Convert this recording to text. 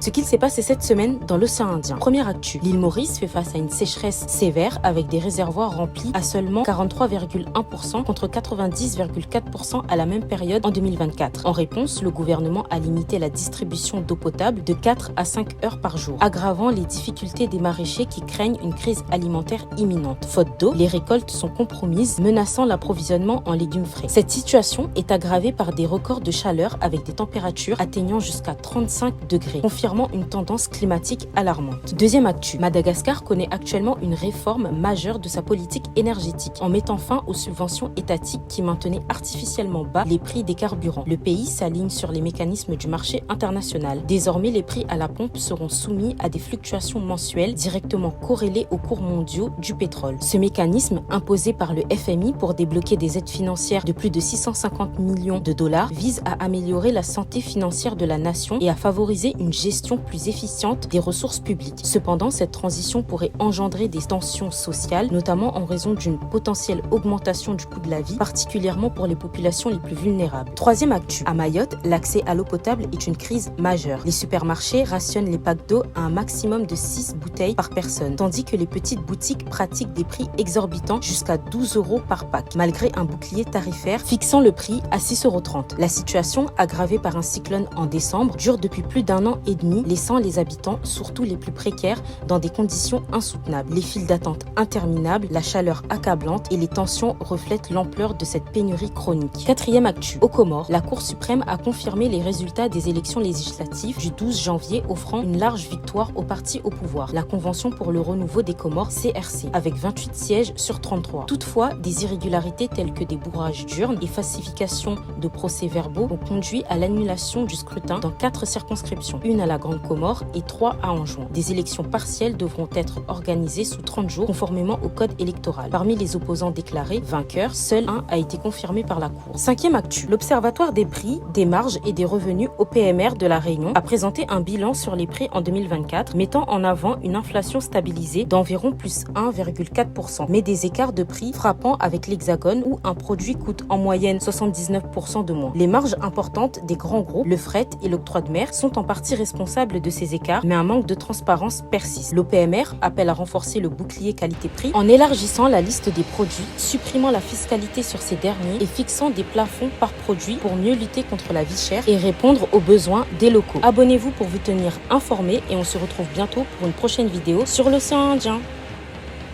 Ce qu'il s'est passé cette semaine dans l'océan Indien. Première actu, l'île Maurice fait face à une sécheresse sévère avec des réservoirs remplis à seulement 43,1% contre 90,4% à la même période en 2024. En réponse, le gouvernement a limité la distribution d'eau potable de 4 à 5 heures par jour, aggravant les difficultés des maraîchers qui craignent une crise alimentaire imminente. Faute d'eau, les récoltes sont compromises, menaçant l'approvisionnement en légumes frais. Cette situation est aggravée par des records de chaleur avec des températures atteignant jusqu'à 35 degrés, confirmant une tendance climatique alarmante. Deuxième actu, Madagascar connaît actuellement une réforme majeure de sa politique énergétique en mettant fin aux subventions étatiques qui maintenaient artificiellement bas les prix des carburants. Le pays s'aligne sur les mécanismes du marché international. Désormais, les prix à la pompe seront soumis à des fluctuations mensuelles directement corrélées aux cours mondiaux du pétrole. Ce mécanisme, imposé par le FMI pour débloquer des aides financières de plus de 650 millions de dollars, vise à améliorer la santé financière de la nation et à favoriser une gestion plus efficiente des ressources publiques. Cependant, cette transition pourrait engendrer des tensions sociales, notamment en raison d'une potentielle augmentation du coût de la vie, particulièrement pour les populations les plus vulnérables. Troisième actu, à Mayotte, l'accès à l'eau potable est une crise majeure. Les supermarchés rationnent les packs d'eau à un maximum de 6 bouteilles par personne, tandis que les petites boutiques pratiquent des prix exorbitants jusqu'à 12 € par pack, malgré un bouclier tarifaire fixant le prix à 6,30 €. La situation, aggravée par un cyclone en décembre, dure depuis plus d'un an et demi, laissant les habitants, surtout les plus précaires, dans des conditions insoutenables. Les files d'attente interminables, la chaleur accablante et les tensions reflètent l'ampleur de cette pénurie chronique. Quatrième actu, aux Comores, la Cour suprême a confirmé les résultats des élections législatives du 12 janvier, offrant une large victoire au parti au pouvoir, la Convention pour le renouveau des Comores, CRC, avec 28 sièges sur 33. Toutefois, des irrégularités telles que des bourrages d'urnes et falsification de procès-verbaux ont conduit à l'annulation du scrutin dans 4 circonscriptions, une à la Grande Comore et 3 à Anjouan. Des élections partielles devront être organisées sous 30 jours conformément au code électoral. Parmi les opposants déclarés vainqueurs, seul un a été confirmé par la Cour. Cinquième actu, l'Observatoire des prix, des marges et des revenus OPMR de la Réunion a présenté un bilan sur les prix en 2024, mettant en avant une inflation stabilisée d'environ plus 1,4%, mais des écarts de prix frappants avec l'Hexagone où un produit coûte en moyenne 79% de moins. Les marges importantes des grands groupes, le fret et l'octroi de mer sont en partie responsables de ces écarts, mais un manque de transparence persiste. L'OPMR appelle à renforcer le bouclier qualité-prix en élargissant la liste des produits, supprimant la fiscalité sur ces derniers et fixant des plafonds par produit pour mieux lutter contre la vie chère et répondre aux besoins des locaux. Abonnez-vous pour vous tenir informé et on se retrouve bientôt pour une prochaine vidéo sur l'océan Indien.